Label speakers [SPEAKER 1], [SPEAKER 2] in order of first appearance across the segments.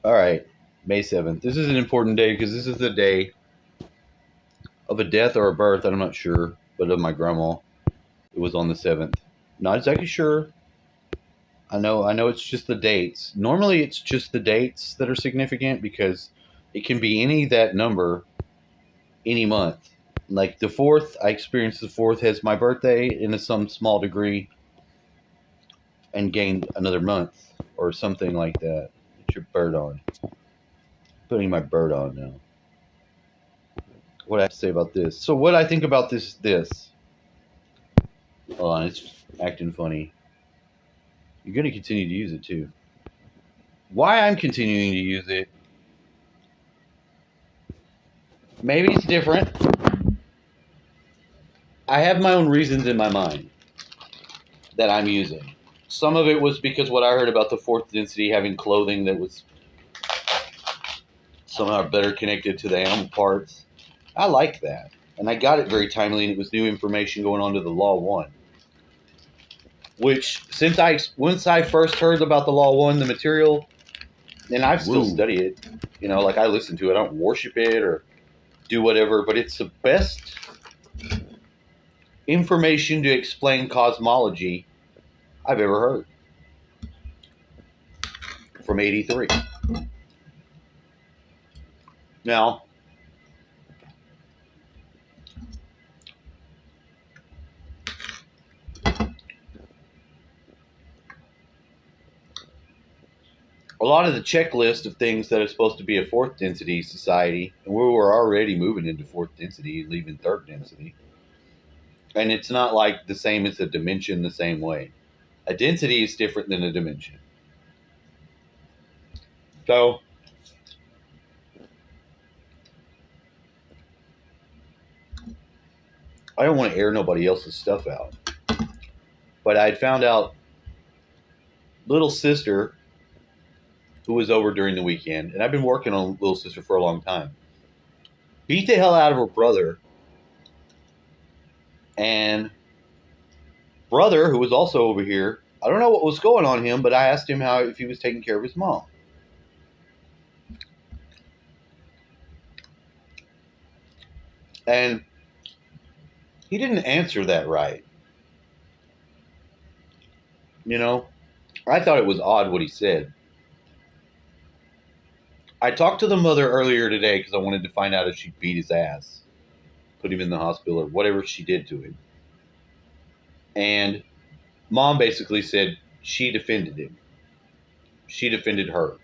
[SPEAKER 1] All right, May 7th. This is an important day because this is the day of a death or a birth. I'm not sure, but of my grandma. It was on the 7th. Not exactly sure. I know it's just the dates. Normally it's just the dates that are significant because it can be any that number any month. Like the 4th, I experienced the 4th as my birthday in some small degree and gained another month or something like that. Put your bird on. Putting my bird on now. What I have to say about this. So what I think about this. Hold on, it's acting funny. You're gonna continue to use it too. Why I'm continuing to use it? Maybe it's different. I have my own reasons in my mind that I'm using. Some of it was because what I heard about the fourth density having clothing that was somehow better connected to the animal parts. I like that. And I got it very timely, and it was new information going on to the Law 1. Which, once I first heard about the Law 1, the material, and I've still studied it, like I listen to it. I don't worship it or do whatever, but it's the best information to explain cosmology I've ever heard from 83. Now, a lot of the checklist of things that are supposed to be a fourth density society, and we were already moving into fourth density and leaving third density. And it's not like the same as a dimension the same way. A density is different than a dimension. So, I don't want to air nobody else's stuff out. But I'd found out little sister, who was over during the weekend, and I've been working on little sister for a long time, beat the hell out of her brother. And brother, who was also over here, I don't know what was going on him, but I asked him if he was taking care of his mom. And he didn't answer that right. I thought it was odd what he said. I talked to the mother earlier today because I wanted to find out if she beat his ass, put him in the hospital, or whatever she did to him. And mom basically said she defended him. She defended her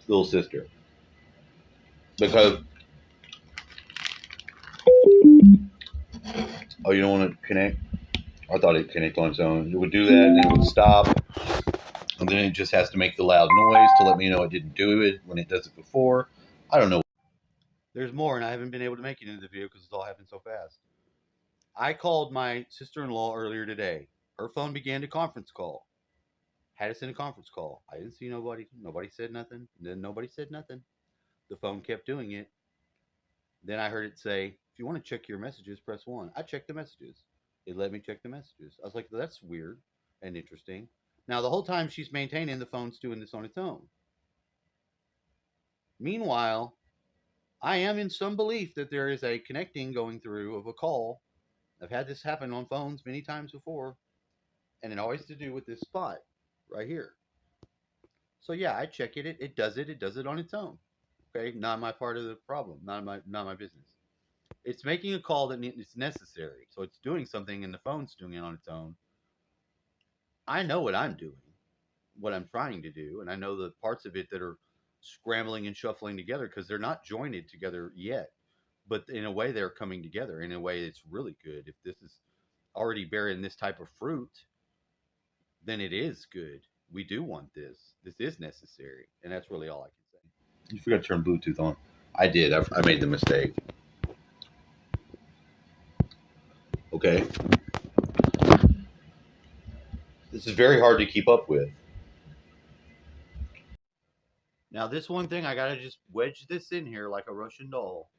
[SPEAKER 1] little sister because, oh, you don't want to connect? I thought it'd connect on its own. It would do that and then it would stop. And then it just has to make the loud noise to let me know it didn't do it when it does it before. I don't know. There's more, and I haven't been able to make it into the video because it's all happened so fast. I called my sister-in-law earlier today. Her phone began to conference call. Had us in a conference call. I didn't see nobody. Nobody said nothing. Then nobody said nothing. The phone kept doing it. Then I heard it say, if you want to check your messages, press 1. I checked the messages. It let me check the messages. I was like, that's weird and interesting. Now, the whole time she's maintaining, the phone's doing this on its own. Meanwhile, I am in some belief that there is a connecting going through of a call. I've had this happen on phones many times before, and it always to do with this spot right here. So yeah, I check it. It does it. It does it on its own. Okay, not my part of the problem. Not my business. It's making a call that it's necessary. So it's doing something, and the phone's doing it on its own. I know what I'm doing, what I'm trying to do, and I know the parts of it that are scrambling and shuffling together because they're not jointed together yet. But in a way, they're coming together in a way that's really good. If this is already bearing this type of fruit, then it is good. We do want this. This is necessary, and that's really all I can say. You forgot to turn Bluetooth on. I did. I made the mistake. Okay. This is very hard to keep up with. Now, this one thing, I got to just wedge this in here like a Russian doll,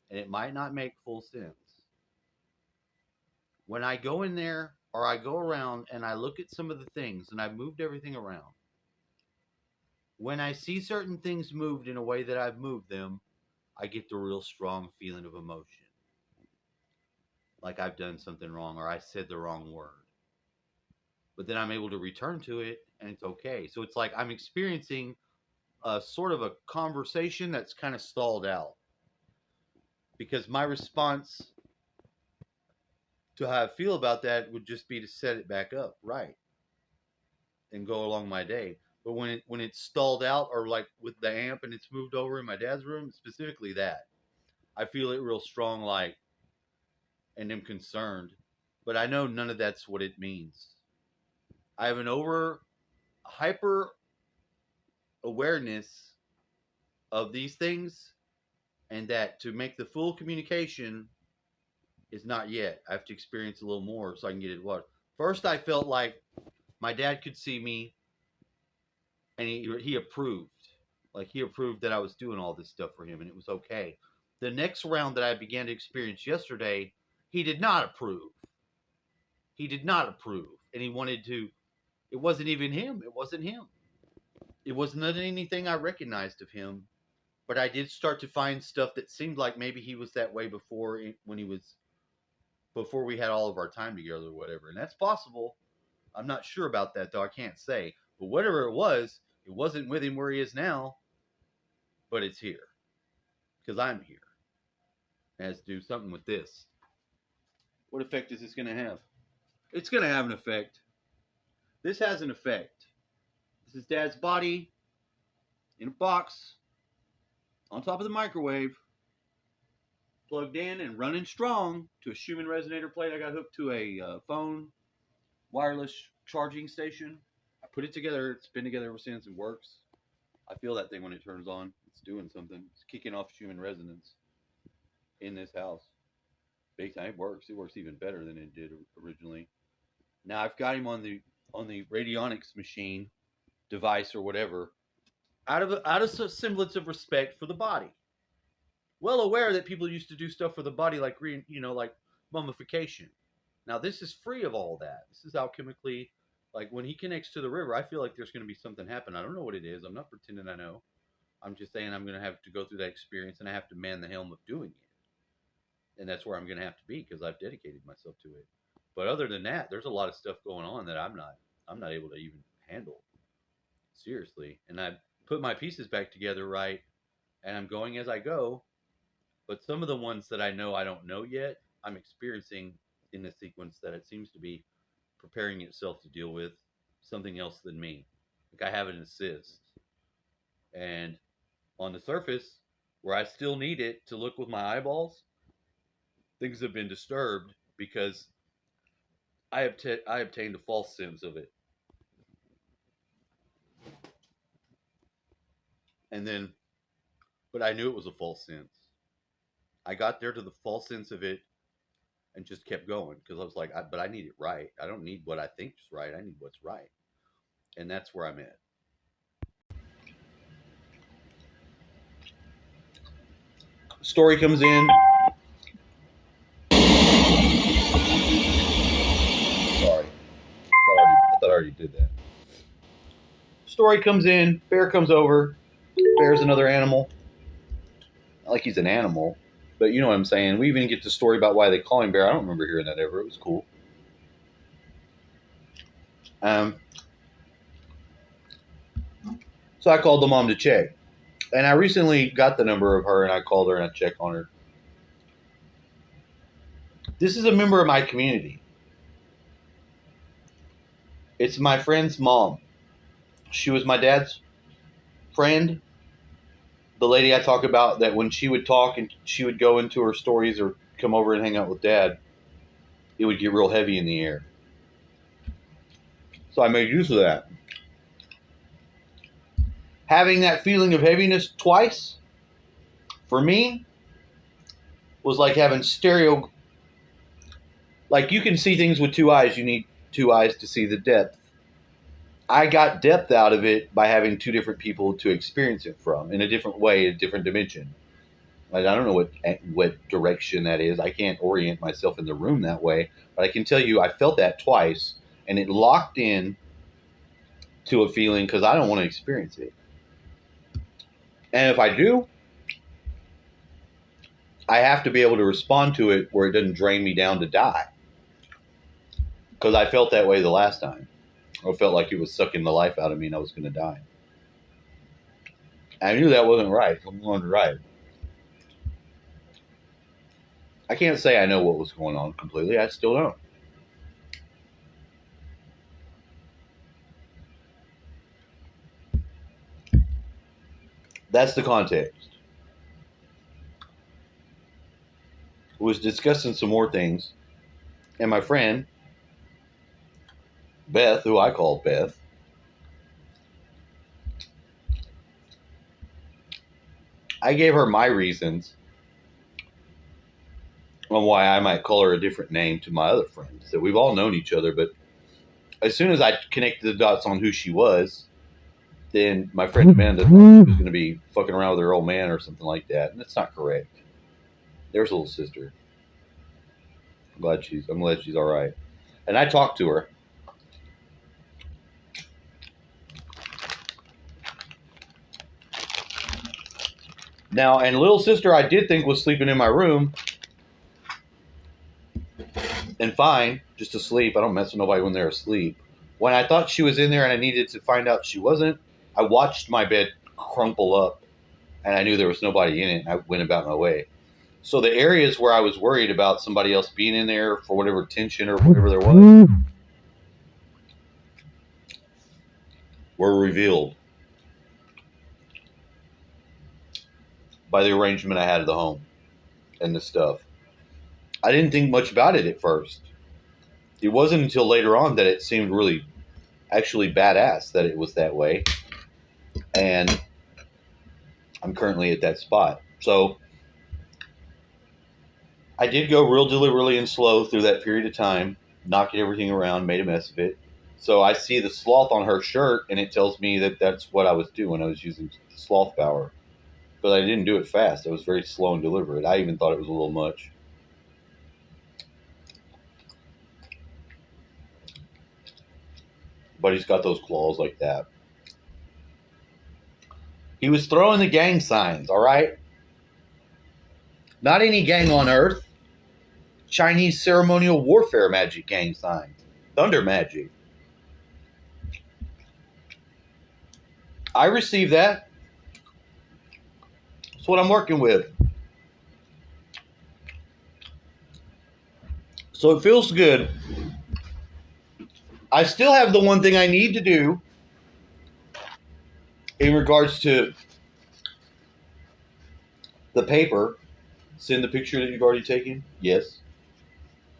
[SPEAKER 1] and it might not make full sense. When I go in there or I go around and I look at some of the things, and I've moved everything around, when I see certain things moved in a way that I've moved them, I get the real strong feeling of emotion. Like I've done something wrong or I said the wrong word. But then I'm able to return to it and it's okay. So it's like I'm experiencing a sort of a conversation that's kind of stalled out. Because my response to how I feel about that would just be to set it back up right and go along my day. But when it's stalled out or like with the amp and it's moved over in my dad's room, specifically that, I feel it real strong, like, and am concerned. But I know none of that's what it means. I have an hyper awareness of these things, and that to make the full communication is not yet. I have to experience a little more so I can get it. What first I felt like my dad could see me, and he approved. Like he approved that I was doing all this stuff for him, and it was okay. The next round that I began to experience yesterday, he did not approve. He did not approve, and he wanted to. It wasn't even him. It wasn't him. It wasn't anything I recognized of him, but I did start to find stuff that seemed like maybe he was that way before before we had all of our time together or whatever. And that's possible. I'm not sure about that though. I can't say. But whatever it wasn't with him where he is now, but it's here because I'm here. It has to do something with this. What effect is this going to have? It's going to have an effect. This has an effect. This is Dad's body in a box on top of the microwave, plugged in and running strong to a Schumann resonator plate. I got hooked to a phone wireless charging station. I put it together. It's been together ever since. It works. I feel that thing when it turns on. It's doing something. It's kicking off Schumann resonance in this house. Big time. It works. It works even better than it did originally. Now I've got him on the radionics machine device or whatever, out of a semblance of respect for the body. Well aware that people used to do stuff for the body like like mummification. Now this is free of all that. This is alchemically, like when he connects to the river, I feel like there's going to be something happen. I don't know what it is. I'm not pretending I know. I'm just saying I'm going to have to go through that experience and I have to man the helm of doing it. And that's where I'm going to have to be because I've dedicated myself to it. But other than that, there's a lot of stuff going on that I'm not able to even handle seriously. And I put my pieces back together right, and I'm going as I go. But some of the ones that I know I don't know yet, I'm experiencing in this sequence that it seems to be preparing itself to deal with something else than me. Like I have an assist. And on the surface, where I still need it to look with my eyeballs, things have been disturbed because I obtained a false sense of it. And then, but I knew it was a false sense. I got there to the false sense of it and just kept going because I was like, but I need it right. I don't need what I think is right. I need what's right. And that's where I'm at. Story comes in. Sorry. I thought I already did that. Story comes in. Bear comes over. Bear's another animal. Not like he's an animal, but you know what I'm saying. We even get the story about why they call him Bear. I don't remember hearing that ever. It was cool. So I called the mom to check. And I recently got the number of her, and I called her and I checked on her. This is a member of my community. It's my friend's mom. She was my dad's friend. The lady I talk about that when she would talk and she would go into her stories or come over and hang out with Dad, it would get real heavy in the air. So I made use of that. Having that feeling of heaviness twice, for me, was like having stereo. Like you can see things with two eyes. You need two eyes to see the depth. I got depth out of it by having two different people to experience it from in a different way, a different dimension. Like, I don't know what direction that is. I can't orient myself in the room that way, but I can tell you I felt that twice, and it locked in to a feeling because I don't want to experience it. And if I do, I have to be able to respond to it where it doesn't drain me down to die. Because I felt that way the last time. I felt like it was sucking the life out of me and I was going to die. I knew that wasn't right. I wasn't right. I can't say I know what was going on completely. I still don't. That's the context. We was discussing some more things, and my friend Beth, who I call Beth, I gave her my reasons on why I might call her a different name to my other friends. So we've all known each other, but as soon as I connected the dots on who she was, then my friend Amanda thought she was going to be fucking around with her old man or something like that, and that's not correct. There's a little sister. I'm glad she's all right. And I talked to her. Now, and little sister I did think was sleeping in my room. And fine, just asleep. I don't mess with nobody when they're asleep. When I thought she was in there and I needed to find out she wasn't, I watched my bed crumple up and I knew there was nobody in it, and I went about my way. So the areas where I was worried about somebody else being in there for whatever tension or whatever there was were revealed by the arrangement I had of the home and the stuff. I didn't think much about it at first. It wasn't until later on that it seemed really actually badass that it was that way. And I'm currently at that spot. So I did go real deliberately and slow through that period of time, knocking everything around, made a mess of it. So I see the sloth on her shirt, and it tells me that that's what I was doing. I was using sloth power. But I didn't do it fast. I was very slow and deliberate. I even thought it was a little much. But he's got those claws like that. He was throwing the gang signs, all right? Not any gang on Earth. Chinese ceremonial warfare magic gang signs. Thunder magic. I received that. That's what I'm working with. So it feels good. I still have the one thing I need to do in regards to the paper. Send the picture that you've already taken? Yes.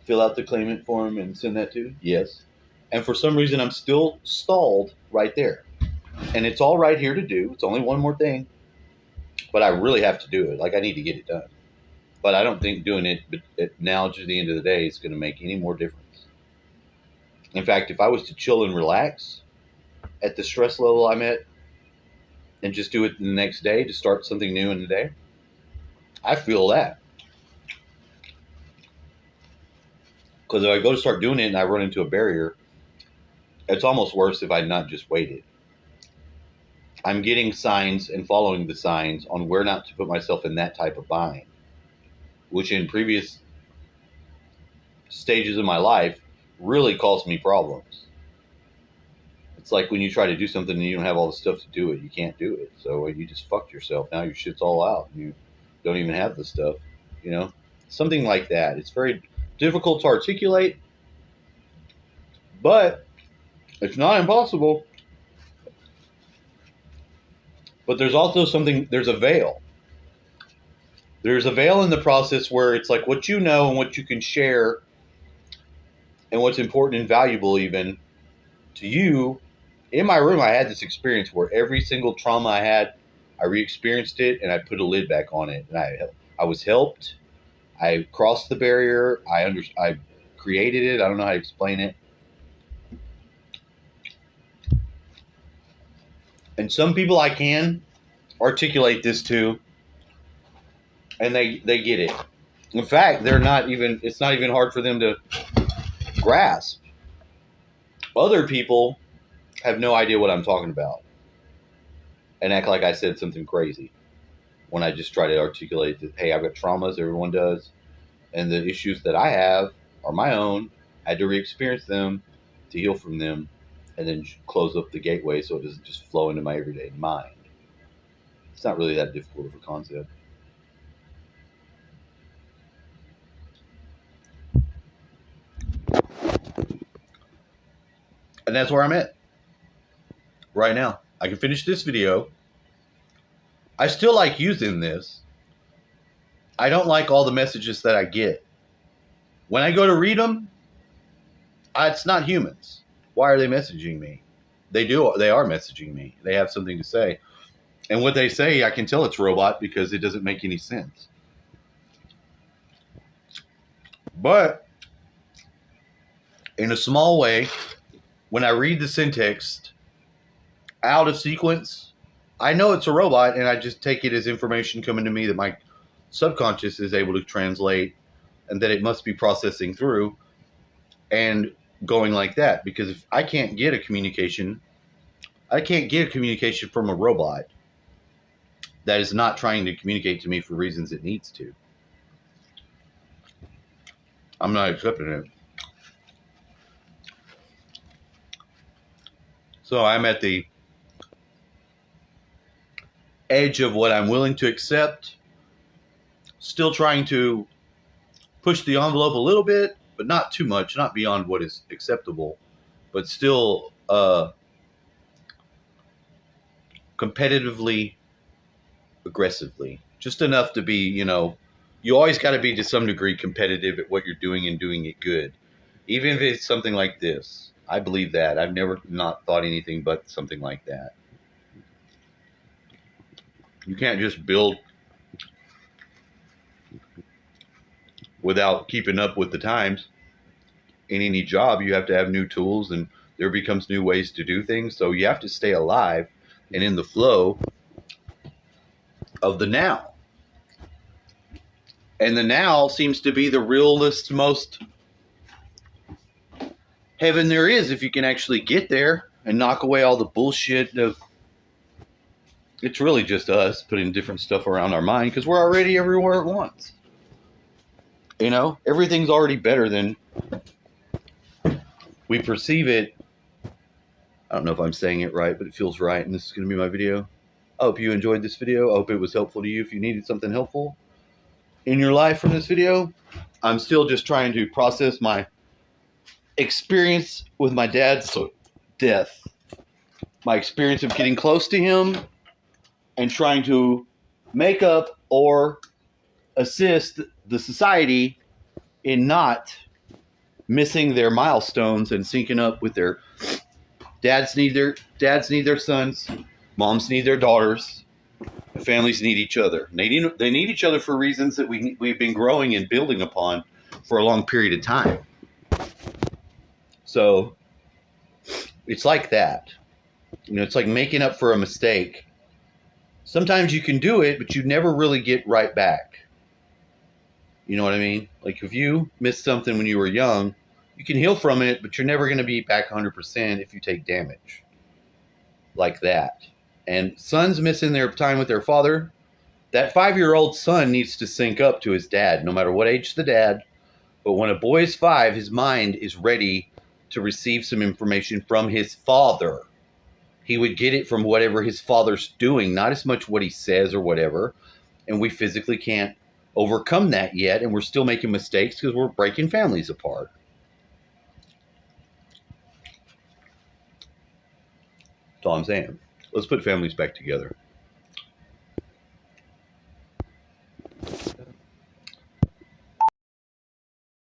[SPEAKER 1] Fill out the claimant form and send that to? Yes. And for some reason, I'm still stalled right there. And it's all right here to do. It's only one more thing. But I really have to do it. Like, I need to get it done. But I don't think doing it now to the end of the day is going to make any more difference. In fact, if I was to chill and relax at the stress level I'm at and just do it the next day to start something new in the day, I feel that. Because if I go to start doing it and I run into a barrier, it's almost worse if I'd not just waited. I'm getting signs and following the signs on where not to put myself in that type of bind, which in previous stages of my life really caused me problems. It's like when you try to do something and you don't have all the stuff to do it, you can't do it. So you just fucked yourself. Now your shit's all out. You don't even have the stuff, you know? Something like that. It's very difficult to articulate, but it's not impossible. But there's also there's a veil. There's a veil in the process where it's like what you know and what you can share and what's important and valuable even to you. In my room, I had this experience where every single trauma I had, I re-experienced it and I put a lid back on it. And I was helped. I crossed the barrier. I created it. I don't know how to explain it. And some people I can articulate this to, and they get it. In fact, it's not even hard for them to grasp. Other people have no idea what I'm talking about and act like I said something crazy. when I just try to articulate that, hey, I've got traumas, everyone does, and the issues that I have are my own. I had to re-experience them to heal from them, and then close up the gateway so it doesn't just flow into my everyday mind. It's not really that difficult of a concept. And that's where I'm at right now. I can finish this video. I still like using this. I don't like all the messages that I get. When I go to read them, it's not humans. Why are they messaging me? They are messaging me. They have something to say. And what they say, I can tell it's robot because it doesn't make any sense. But in a small way, when I read the syntax out of sequence, I know it's a robot, and I just take it as information coming to me that my subconscious is able to translate, and that it must be processing through and going like that. Because if I can't get a communication from a robot that is not trying to communicate to me for reasons it needs to. I'm not accepting it. So I'm at the edge of what I'm willing to accept, still trying to push the envelope a little bit, but not too much, not beyond what is acceptable, but still competitively, aggressively, just enough to be, you always got to be to some degree competitive at what you're doing and doing it good. Even if it's something like this. I believe that. I've never not thought anything but something like that. You can't just build without keeping up with the times. In any job, you have to have new tools, and there becomes new ways to do things. So you have to stay alive and in the flow of the now. And the now seems to be the realest, most heaven there is, if you can actually get there and knock away all the bullshit of, it's really just us putting different stuff around our mind because we're already everywhere at once. Everything's already better than we perceive it. I don't know if I'm saying it right, but it feels right, and this is going to be my video. I hope you enjoyed this video. I hope it was helpful to you. If you needed something helpful in your life from this video, I'm still just trying to process my experience with my dad's death, my experience of getting close to him, and trying to make up or assist the society in not missing their milestones and syncing up with their dads need their sons, moms need their daughters, families need each other. They need each other for reasons that we've been growing and building upon for a long period of time. So it's like that. It's like making up for a mistake. Sometimes you can do it, but you never really get right back. You know what I mean? Like if you missed something when you were young, you can heal from it, but you're never going to be back 100% if you take damage like that. And sons missing their time with their father, that 5-year-old son needs to sync up to his dad, no matter what age the dad. But when a boy is 5, his mind is ready to receive some information from his father. He would get it from whatever his father's doing, not as much what he says or whatever. And we physically can't overcome that yet, and we're still making mistakes because we're breaking families apart. That's all I'm saying. Let's put families back together.